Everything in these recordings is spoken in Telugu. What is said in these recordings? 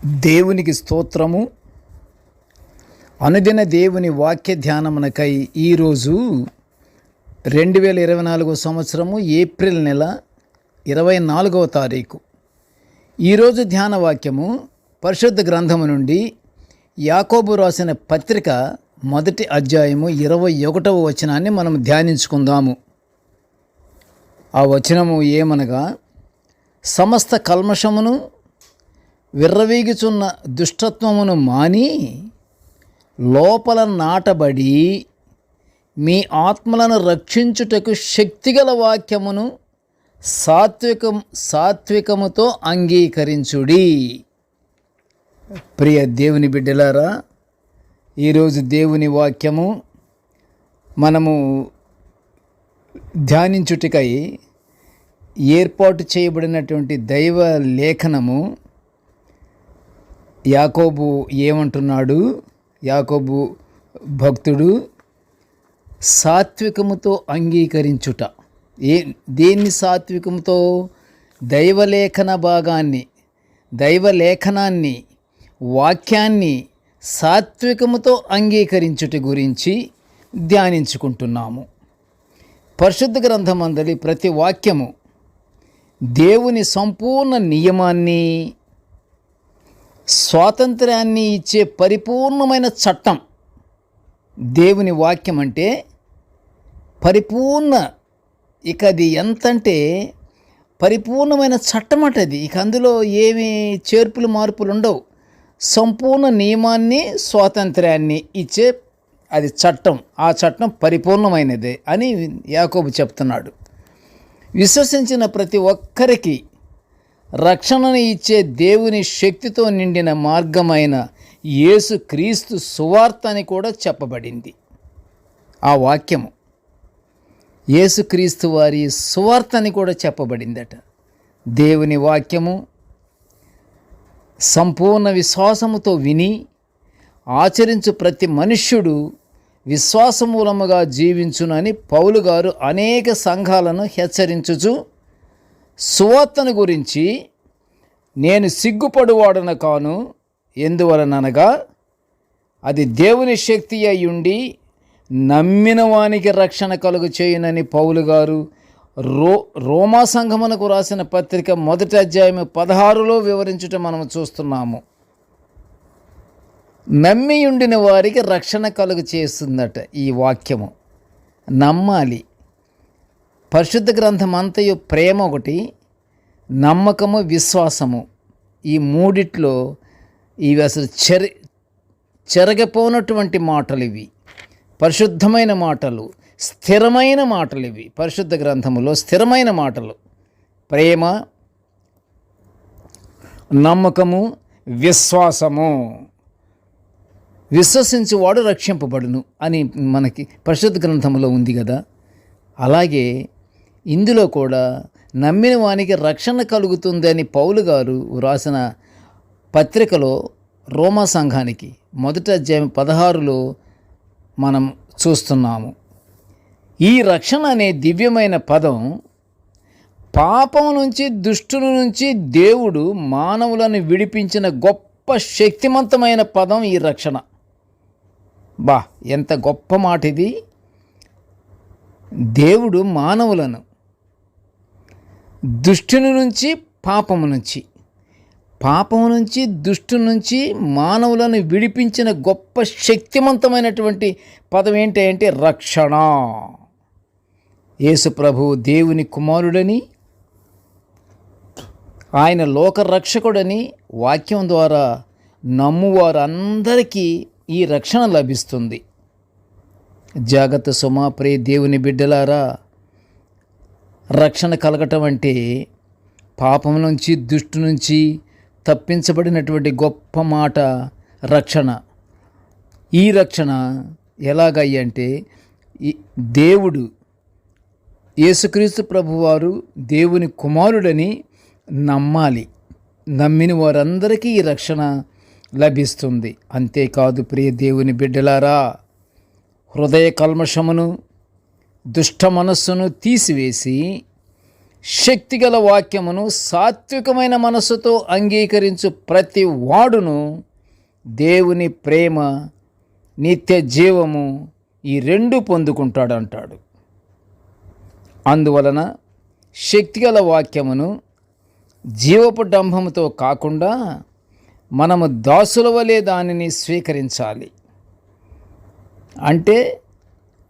దేవునికి స్తోత్రము. అనుదిన దేవుని వాక్య ధ్యానమునకై ఈరోజు 2024 సంవత్సరము ఏప్రిల్ నెల 24వ తారీఖు. ఈరోజు ధ్యాన వాక్యము పరిశుద్ధ గ్రంథము నుండి యాకోబు రాసిన పత్రిక 1వ అధ్యాయము 21వ వచనాన్ని మనం ధ్యానించుకుందాము. ఆ వచనము ఏమనగా, సమస్త కల్మషమును విర్రవీగుచున్న దుష్టత్వమును మాని లోపల నాటబడి మీ ఆత్మలను రక్షించుటకు శక్తిగల వాక్యమును సాత్వికముతో అంగీకరించుడి. ప్రియ దేవుని బిడ్డలారా, ఈరోజు దేవుని వాక్యము మనము ధ్యానించుటకై ఏర్పాటు చేయబడినటువంటి దైవ లేఖనము. యాకోబు ఏమంటున్నాడు? యాకోబు భక్తుడు సాత్వికముతో అంగీకరించుట. దేన్ని సాత్వికముతో? దైవలేఖన భాగాన్ని, దైవలేఖనాన్ని, వాక్యాన్ని సాత్వికముతో అంగీకరించుట గురించి ధ్యానించుకుంటున్నాము. పరిశుద్ధ గ్రంథమందలి ప్రతి వాక్యము దేవుని సంపూర్ణ నియమాన్ని, స్వాతంత్ర్యాన్ని ఇచ్చే పరిపూర్ణమైన చట్టం. దేవుని వాక్యం అంటే పరిపూర్ణ, ఇక అది ఎంతంటే పరిపూర్ణమైన చట్టం అంటది. ఇక అందులో ఏమి చేర్పులు మార్పులు ఉండవు. సంపూర్ణ నియమాన్ని, స్వాతంత్ర్యాన్ని ఇచ్చే అది చట్టం. ఆ చట్టం పరిపూర్ణమైనదే అని యాకోబు చెప్తున్నాడు. విశ్వసించిన ప్రతి ఒక్కరికి రక్షణను ఇచ్చే దేవుని శక్తితో నిండిన మార్గమైన యేసు క్రీస్తు సువార్త అని కూడా చెప్పబడింది. ఆ వాక్యము యేసుక్రీస్తు వారి సువార్త అని కూడా చెప్పబడిందట. దేవుని వాక్యము సంపూర్ణ విశ్వాసముతో విని ఆచరించు ప్రతి మనుష్యుడు విశ్వాసమూలముగా జీవించునని పౌలు గారు అనేక సంఘాలను హెచ్చరించుచు, సువార్తను గురించి నేను సిగ్గుపడువాడన కాను, ఎందువలననగా అది దేవుని శక్తి అయ్యుండి నమ్మిన వానికి రక్షణ కలుగు చేయునని పౌలు గారు రోమా సంఘమునకు రాసిన పత్రిక 1వ అధ్యాయము 16లో వివరించుట మనం చూస్తున్నాము. నమ్మియుండిన వారికి రక్షణ కలుగు చేస్తుందట ఈ వాక్యము. నమ్మాలి. పరిశుద్ధ గ్రంథం అంతయు ప్రేమ ఒకటి, నమ్మకము, విశ్వాసము. ఈ మూడిట్లో ఇవి అసలు చెరగపోనటువంటి మాటలు. ఇవి పరిశుద్ధమైన మాటలు, స్థిరమైన మాటలు. ఇవి పరిశుద్ధ గ్రంథములో స్థిరమైన మాటలు. ప్రేమ, నమ్మకము, విశ్వాసము. విశ్వసించువాడు రక్షింపబడును అని మనకి పరిశుద్ధ గ్రంథంలో ఉంది కదా. అలాగే ఇందులో కూడా నమ్మిన వానికి రక్షణ కలుగుతుందని పౌలు గారు రాసిన పత్రికలో రోమా సంఘానికి 1వ అధ్యాయం 16లో మనం చూస్తున్నాము. ఈ రక్షణ అనే దివ్యమైన పదం పాపం నుంచి, దుష్టుల నుంచి దేవుడు మానవులను విడిపించిన గొప్ప శక్తివంతమైన పదం ఈ రక్షణ. ఎంత గొప్ప మాట ఇది! దేవుడు మానవులను దుష్టుని నుంచి, పాపము నుంచి, దుష్టు నుంచి మానవులను విడిపించిన గొప్ప శక్తివంతమైనటువంటి పదం ఏంటంటే రక్షణ. యేసు ప్రభువు దేవుని కుమారుడని, ఆయన లోకరక్షకుడని వాక్యం ద్వారా నమ్మువారందరికీ ఈ రక్షణ లభిస్తుంది. జాగ్రత్త సుమా, ప్రియ దేవుని బిడ్డలారా, రక్షణ కలగటం అంటే పాపం నుంచి, దుష్టు నుంచి తప్పించబడినటువంటి గొప్ప మాట రక్షణ. ఈ రక్షణ ఎలాగయ్యంటే, దేవుడు యేసుక్రీస్తు ప్రభువారు దేవుని కుమారుడని నమ్మాలి. నమ్మిన వారందరికీ ఈ రక్షణ లభిస్తుంది. అంతేకాదు ప్రియ దేవుని బిడ్డలారా, హృదయ కల్మషమును, దుష్ట మనస్సును తీసివేసి శక్తిగల వాక్యమును సాత్వికమైన మనస్సుతో అంగీకరించు ప్రతి వాడును దేవుని ప్రేమ, నిత్య జీవము ఈ రెండు పొందుకుంటాడంటాడు. అందువలన శక్తిగల వాక్యమును జీవపు డంభముతో కాకుండా మనము దాసుల వలె దానిని స్వీకరించాలి. అంటే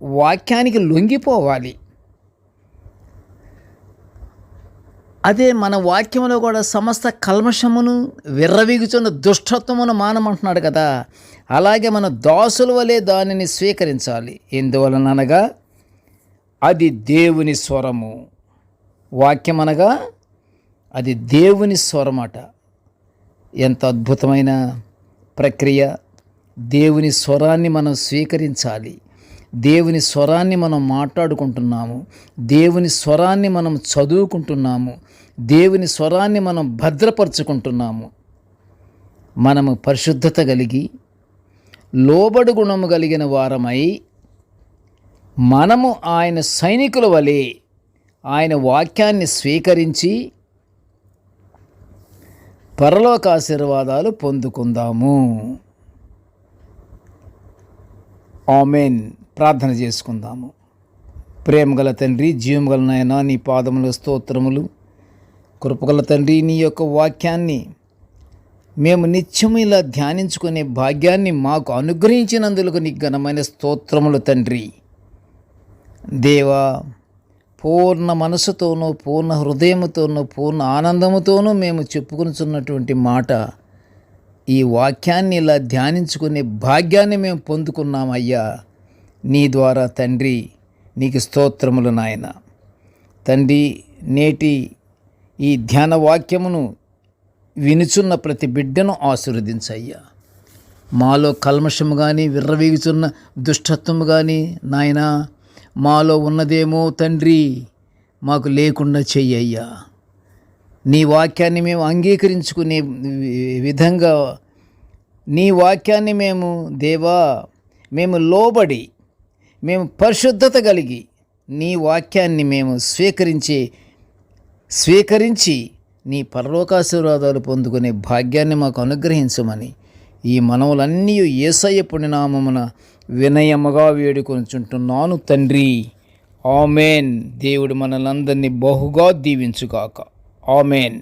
వాక్యానికి లొంగిపోవాలి. అదే మన వాక్యంలో కూడా సమస్త కల్మషమును, విర్రవీగుచున్న దుష్టత్వమును మానమంటున్నాడు కదా. అలాగే మన దాసుల వలె దానిని స్వీకరించాలి. ఎందువలనగా అది దేవుని స్వరము. వాక్యం అనగా అది దేవుని స్వరమట. ఎంత అద్భుతమైన ప్రక్రియ! దేవుని స్వరాన్ని మనం స్వీకరించాలి. దేవుని స్వరాన్ని మనం మాట్లాడుకుంటున్నాము. దేవుని స్వరాన్ని మనం చదువుకుంటున్నాము. దేవుని స్వరాన్ని మనం భద్రపరుచుకుంటున్నాము. మనము పరిశుద్ధత కలిగి, లోబడు గుణము కలిగిన వారమై, మనము ఆయన సైనికుల వలె ఆయన వాక్యాన్ని స్వీకరించి పరలోక ఆశీర్వాదాలు పొందుకుందాము. ఆమేన్. ప్రార్థన చేసుకుందాము. ప్రేమగల తండ్రి, జీవముగల నాయనా, నీ పాదముల స్తోత్రములు. కృపగల తండ్రి, నీ యొక్క వాక్యాన్ని మేము నిత్యము ఇలా ధ్యానించుకునే భాగ్యాన్ని మాకు అనుగ్రహించినందుకు నీకు ఘనమైన స్తోత్రములు తండ్రి. దేవా, పూర్ణ మనసుతోనూ, పూర్ణ హృదయముతోనూ, పూర్ణ ఆనందముతోనూ మేము చెప్పుకొనుచున్నటువంటి మాట, ఈ వాక్యాన్ని ఇలా ధ్యానించుకునే భాగ్యాన్ని మేము పొందుకున్నామయ్యా. నీ ద్వారా తండ్రి, నీకు స్తోత్రములు నాయన. తండ్రి, నేటి ఈ ధ్యాన వాక్యమును వినుచున్న ప్రతి బిడ్డను ఆశీర్వదించయ్యా. మాలో కల్మషము కానీ, విర్రవీగుచున్న దుష్టత్వము కానీ నాయనా మాలో ఉన్నదేమో తండ్రి మాకు లేకుండా చెయ్యయ్యా. నీ వాక్యాన్ని మేము అంగీకరించుకునే విధంగా, నీ వాక్యాన్ని మేము దేవా మేము లోబడి, మేము పరిశుద్ధత కలిగి నీ వాక్యాన్ని మేము స్వీకరించి నీ పరలోకాశీర్వాదాలు పొందుకునే భాగ్యాన్ని మాకు అనుగ్రహించమని ఈ మనవులన్నీ యేసయ్య పుణ్యనామమున వినయముగా వేడుకొనుచుంటున్నాను తండ్రి. ఆమేన్. దేవుడు మనలందరినీ బహుగా దీవించుగాక. ఆమేన్.